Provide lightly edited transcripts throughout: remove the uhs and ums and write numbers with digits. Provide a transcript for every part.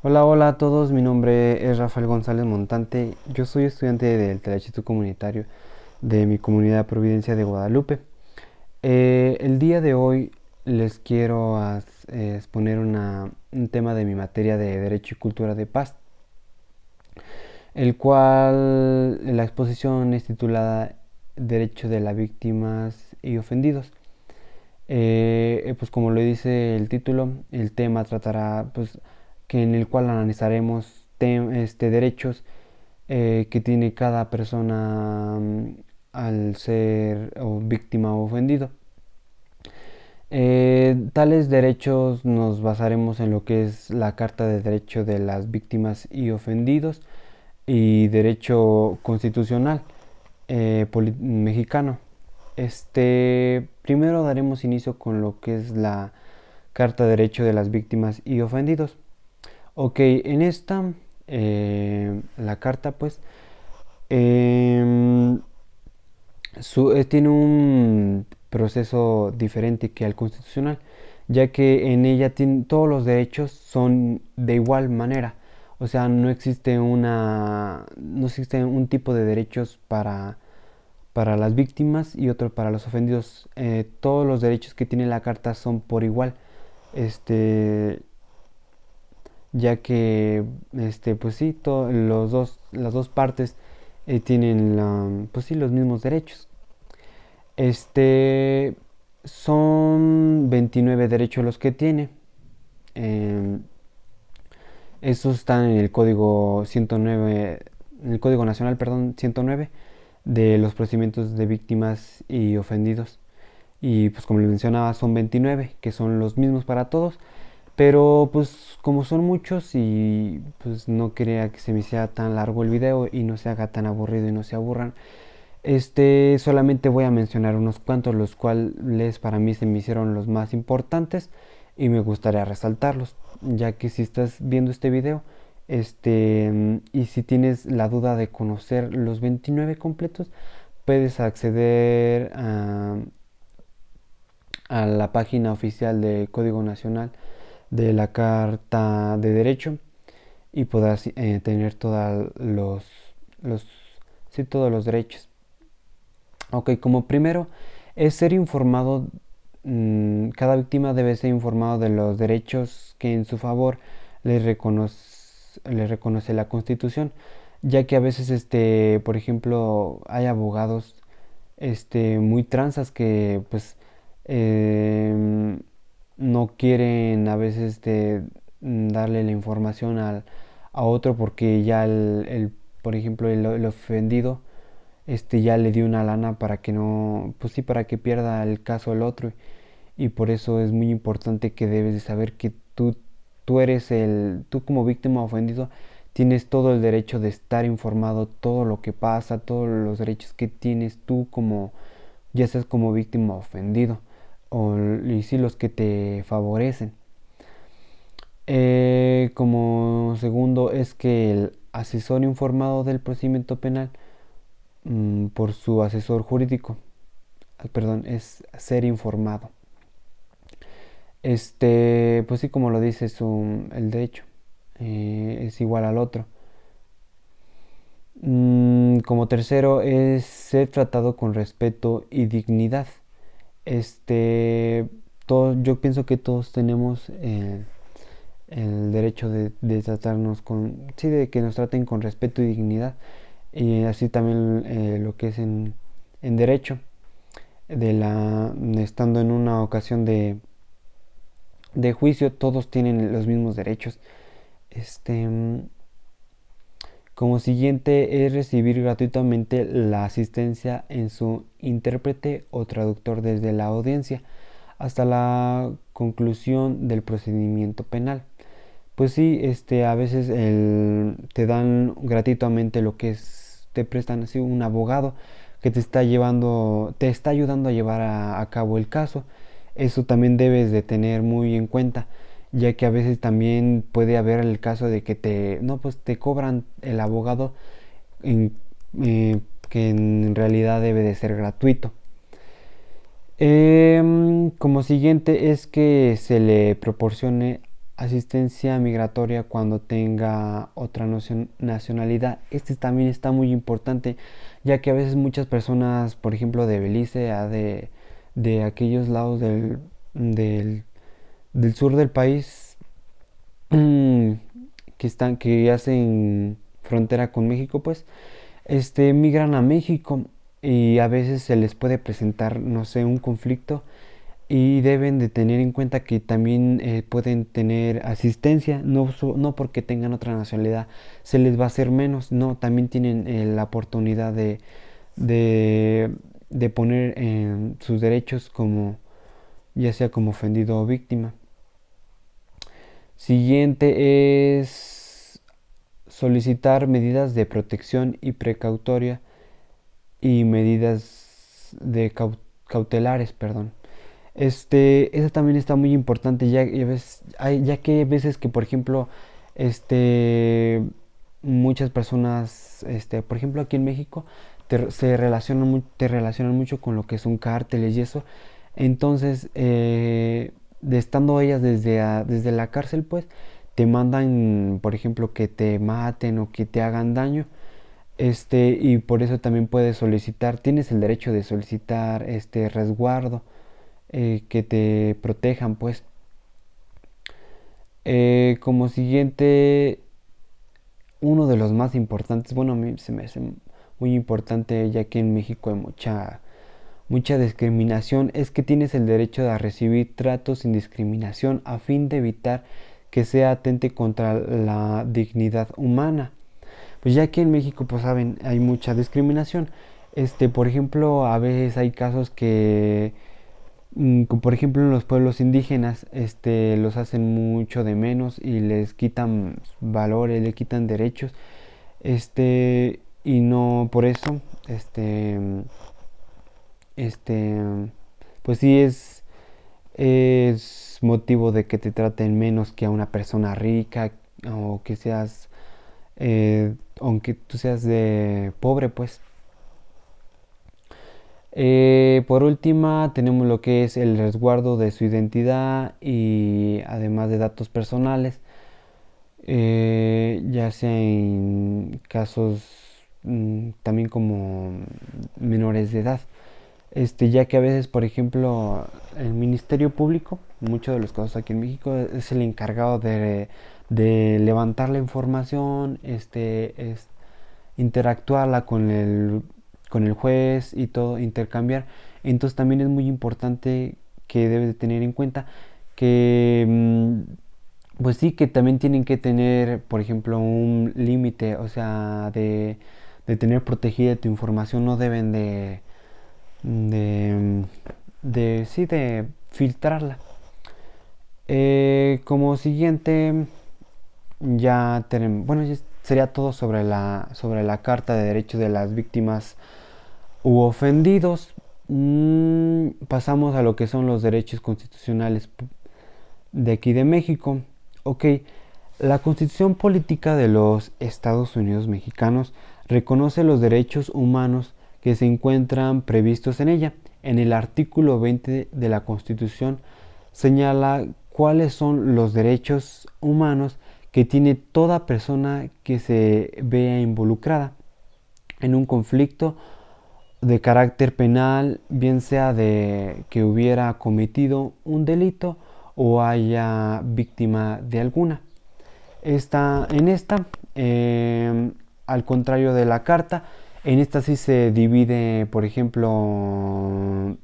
Hola, hola a todos, mi nombre es Rafael González Montante, yo soy estudiante del Telechito Comunitario de mi comunidad Providencia de Guadalupe. El día de hoy les quiero exponer un tema de mi materia de Derecho y Cultura de Paz, el cual la exposición es titulada Derecho de las Víctimas y Ofendidos. Pues como lo dice el título, el tema tratará pues que en el cual analizaremos derechos que tiene cada persona al ser o víctima o ofendido. Tales derechos nos basaremos en lo que es la Carta de Derecho de las Víctimas y Ofendidos y Derecho Constitucional mexicano. Primero daremos inicio con lo que es la Carta de Derecho de las Víctimas y Ofendidos. Ok, en esta, la carta pues, eh, tiene un proceso diferente que al constitucional, ya que en ella todos los derechos son de igual manera. O sea, no existe un tipo de derechos para las víctimas y otro para los ofendidos. Todos los derechos que tiene la carta son por igual. Este, ya que pues sí, las dos partes tienen pues sí, los mismos derechos. Este son 29 derechos los que tiene. Eh, Estos están en el código 109, en el código nacional, perdón, 109 de los procedimientos de víctimas y ofendidos. Y pues como les mencionaba, son 29 que son los mismos para todos. Pero pues como son muchos y pues no quería que se me hiciera tan largo el video y no se haga tan aburrido y no se aburran, solamente voy a mencionar unos cuantos, los cuales para mí se me hicieron los más importantes y me gustaría resaltarlos, ya que si estás viendo este video, y si tienes la duda de conocer los 29 completos, puedes acceder a la página oficial del Código Nacional de la Carta de Derecho y podrás tener los, sí, todos los derechos. Ok, como primero es ser informado, cada víctima debe ser informado de los derechos que en su favor le reconoce la Constitución, ya que a veces, por ejemplo, hay abogados, muy tranzas que, pues, em, no quieren a veces, darle la información a otro porque ya por ejemplo, el ofendido ya le dio una lana para que no, pues sí, para que pierda el caso el otro. Y por eso es muy importante que debes de saber que tú como víctima ofendido, tienes todo el derecho de estar informado, todo lo que pasa, todos los derechos que tienes tú como, ya seas como víctima ofendido, y sí los que te favorecen. Como segundo es que el asesor informado del procedimiento penal por su asesor jurídico, perdón, es ser informado. Pues sí, como lo dice el derecho, es igual al otro. Como tercero es ser tratado con respeto y dignidad. Este, yo pienso que todos tenemos el derecho de tratarnos sí, de que nos traten con respeto y dignidad. Y así también lo que es en derecho, estando en una ocasión de juicio, todos tienen los mismos derechos. Este, Como siguiente es recibir gratuitamente la asistencia en su intérprete o traductor desde la audiencia hasta la conclusión del procedimiento penal. Pues sí, a veces te dan gratuitamente lo que es, te prestan así un abogado que te está ayudando a llevar a cabo el caso. Eso también debes de tener muy en cuenta, ya que a veces también puede haber el caso de que no, pues te cobran el abogado en- que en realidad debe de ser gratuito. Como siguiente es que se le proporcione asistencia migratoria cuando tenga otra nacionalidad. Este también está muy importante, ya que a veces muchas personas, por ejemplo, de Belice, de aquellos lados del, del sur del país, que hacen frontera con México, pues, migran a México y a veces se les puede presentar, no sé, un conflicto y deben de tener en cuenta que también pueden tener asistencia, no porque tengan otra nacionalidad se les va a hacer menos, no, también tienen la oportunidad de, de poner sus derechos como ya sea como ofendido o víctima. Siguiente es solicitar medidas de protección y precautoria y medidas de cautelares, perdón. Eso también está muy importante, ya que hay veces que, por ejemplo, este, muchas personas, por ejemplo, aquí en México, te relacionan mucho con lo que son cárteles y eso. Entonces, de estando ellas desde la cárcel, pues, te mandan, por ejemplo, que te maten o que te hagan daño. Y por eso también puedes solicitar, tienes el derecho de solicitar resguardo, que te protejan, pues. Como siguiente, uno de los más importantes, bueno, a mí se me hace muy importante, ya que en México hay mucha discriminación, es que tienes el derecho de recibir tratos sin discriminación a fin de evitar que sea atente contra la dignidad humana. Pues ya que en México, pues saben, hay mucha discriminación. Por ejemplo, a veces hay casos que como por ejemplo en los pueblos indígenas, los hacen mucho de menos y les quitan valores, le quitan derechos, y no por eso, este, pues sí es motivo de que te traten menos que a una persona rica o que seas, aunque tú seas de pobre, pues. Por última, tenemos lo que es el resguardo de su identidad y además de datos personales, ya sea en casos también como menores de edad. Ya que a veces, por ejemplo, el Ministerio Público, muchos de los casos aquí en México, es el encargado de levantar la información, interactuarla con el juez y todo, intercambiar. Entonces también es muy importante que debes de tener en cuenta que, pues sí, que también tienen que tener, por ejemplo, un límite, o sea, de tener protegida tu información, no deben de, sí, de filtrarla. Como siguiente, ya tenemos, bueno, ya sería todo sobre la Carta de Derechos de las Víctimas u Ofendidos. Pasamos a lo que son los derechos constitucionales de aquí de México. Ok, la Constitución Política de los Estados Unidos Mexicanos reconoce los derechos humanos que se encuentran previstos en ella. En el artículo 20 de la Constitución señala cuáles son los derechos humanos que tiene toda persona que se vea involucrada en un conflicto de carácter penal, bien sea de que hubiera cometido un delito o haya víctima de alguna. Al contrario de la carta, en esta sí se divide, por ejemplo,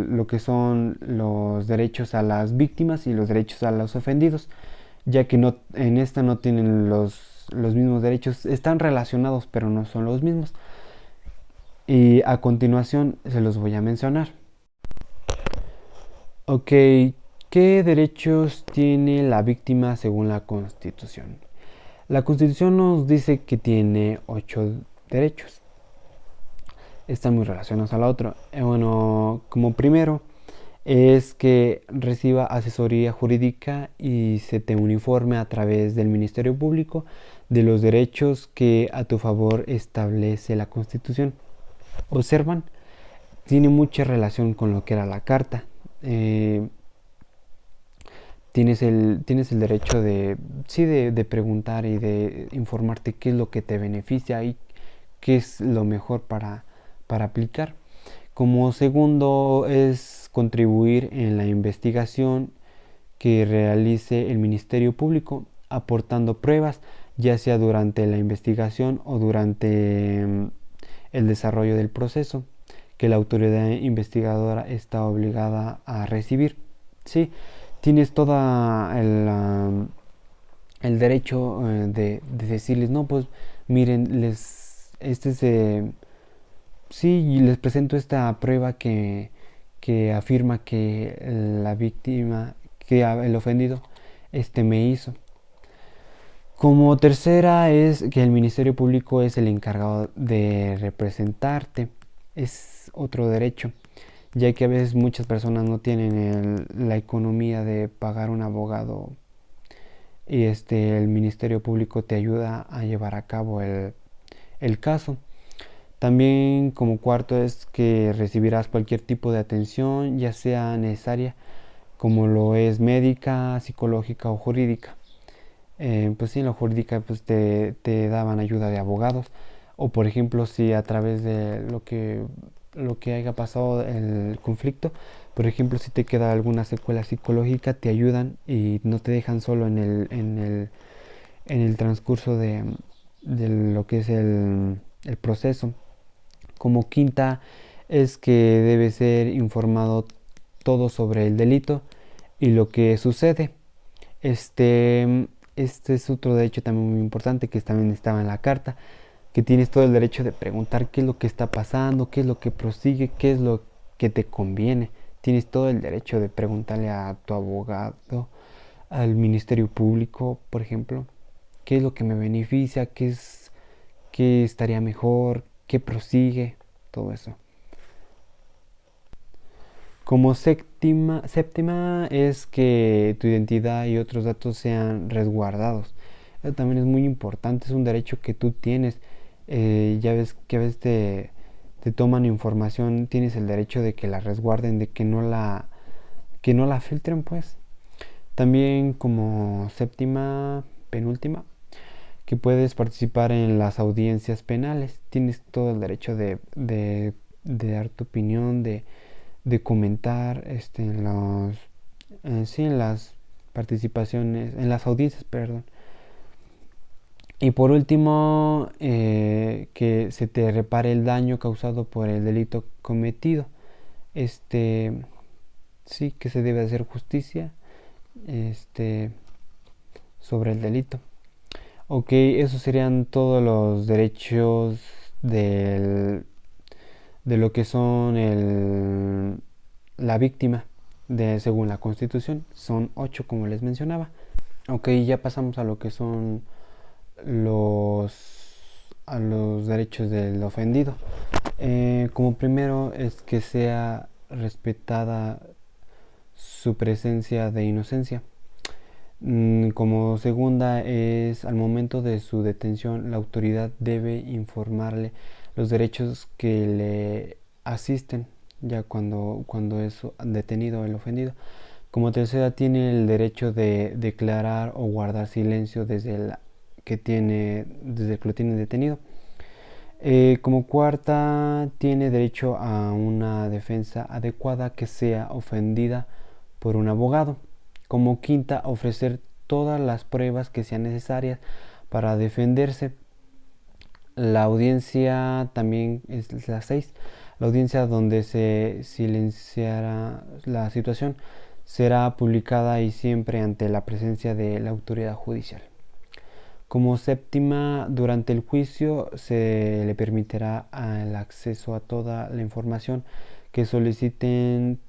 lo que son los derechos a las víctimas y los derechos a los ofendidos, ya que no, en esta no tienen los mismos derechos, están relacionados pero no son los mismos. Y a continuación se los voy a mencionar. Ok, ¿qué derechos tiene la víctima según la Constitución? La Constitución nos dice que tiene 8 derechos. Están muy relacionados a la otra. Bueno, como primero es que reciba asesoría jurídica y se te uniforme a través del Ministerio Público de los derechos que a tu favor establece la Constitución. Observan, tiene mucha relación con lo que era la Carta. tienes el derecho de, sí, de preguntar y de informarte qué es lo que te beneficia y qué es lo mejor para aplicar. Como segundo es contribuir en la investigación que realice el Ministerio Público, aportando pruebas, ya sea durante la investigación o durante el desarrollo del proceso, que la autoridad investigadora está obligada a recibir. Sí, tienes todo el derecho de decirles, no, pues miren, sí, les presento esta prueba que afirma que la víctima, que el ofendido, me hizo. Como tercera es que el Ministerio Público es el encargado de representarte. Es otro derecho, ya que a veces muchas personas no tienen la economía de pagar un abogado y el Ministerio Público te ayuda a llevar a cabo el caso. También como cuarto es que recibirás cualquier tipo de atención, ya sea necesaria, como lo es médica, psicológica o jurídica. Pues sí, en la jurídica pues te daban ayuda de abogados, o por ejemplo si a través de lo que haya pasado el conflicto, por ejemplo si te queda alguna secuela psicológica, te ayudan y no te dejan solo en el transcurso de lo que es el proceso. Como quinta es que debe ser informado todo sobre el delito y lo que sucede. Este es otro derecho también muy importante que también estaba en la carta, que tienes todo el derecho de preguntar qué es lo que está pasando, qué es lo que prosigue, qué es lo que te conviene. Tienes todo el derecho de preguntarle a tu abogado, al Ministerio Público, por ejemplo, qué es lo que me beneficia, qué estaría mejor, qué prosigue, todo eso. Como séptima es que tu identidad y otros datos sean resguardados. Eso también es muy importante, es un derecho que tú tienes. Ya ves que a veces te toman información, tienes el derecho de que la resguarden, de que no la filtren, pues. También como séptima, penúltima, que puedes participar en las audiencias penales. Tienes todo el derecho de dar tu opinión, de comentar sí, en las participaciones, en las audiencias, perdón. Y por último, que se te repare el daño causado por el delito cometido. Este, sí, que se debe hacer justicia, este, sobre el delito. Ok, esos serían todos los derechos de lo que son la víctima según la Constitución. Son 8 como les mencionaba. Ok, ya pasamos a lo que son a los derechos del ofendido. Como primero es que sea respetada su presencia de inocencia. Como segunda es al momento de su detención la autoridad debe informarle los derechos que le asisten ya cuando es detenido el ofendido. Como tercera tiene el derecho de declarar o guardar silencio desde el que lo tiene detenido. Como cuarta tiene derecho a una defensa adecuada que sea ofendida por un abogado. Como quinta, ofrecer todas las pruebas que sean necesarias para defenderse. La audiencia también es la 6. La audiencia donde se silenciará la situación será publicada y siempre ante la presencia de la autoridad judicial. Como séptima, durante el juicio se le permitirá el acceso a toda la información que soliciten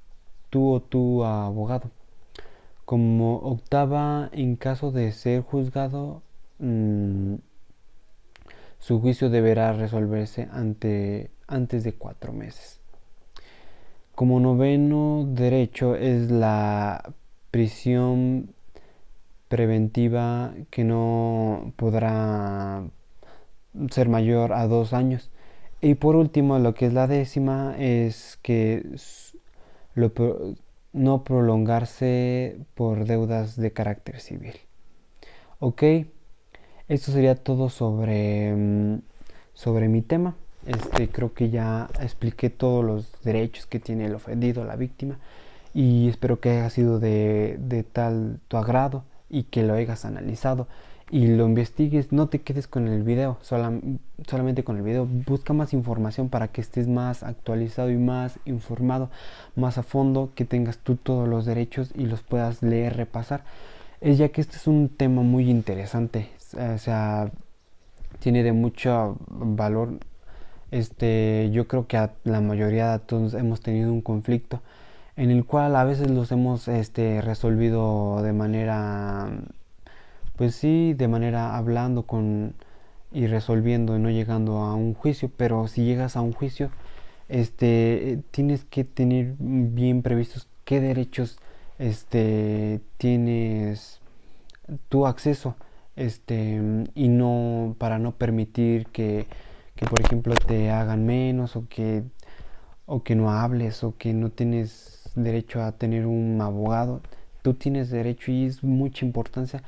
tú o tu abogado. Como octava, en caso de ser juzgado, su juicio deberá resolverse antes de 4 meses. Como noveno derecho es la prisión preventiva que no podrá ser mayor a 2 años. Y por último, lo que es la décima es que lo, no prolongarse por deudas de carácter civil. Ok, esto sería todo sobre mi tema. Creo que ya expliqué todos los derechos que tiene el ofendido, la víctima, y espero que haya sido de tal tu agrado y que lo hayas analizado y lo investigues. No te quedes con el video, solamente con el video. Busca más información para que estés más actualizado y más informado, más a fondo, que tengas tú todos los derechos y los puedas leer, repasar. Es ya que este es un tema muy interesante, o sea, tiene de mucho valor. Yo creo que a la mayoría de todos hemos tenido un conflicto en el cual a veces los hemos resolvido de manera, pues sí, de manera hablando con y resolviendo y no llegando a un juicio. Pero si llegas a un juicio, tienes que tener bien previstos qué derechos tienes tu acceso, y no, para no permitir que por ejemplo te hagan menos, o que no hables, o que no tienes derecho a tener un abogado. Tú tienes derecho, y es mucha importancia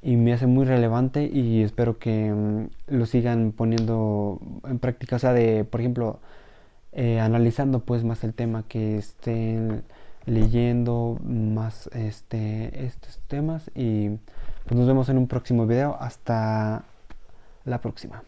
y me hace muy relevante, y espero que lo sigan poniendo en práctica. O sea, de por ejemplo, analizando pues más el tema, que estén leyendo más estos temas. Y pues nos vemos en un próximo video. Hasta la próxima.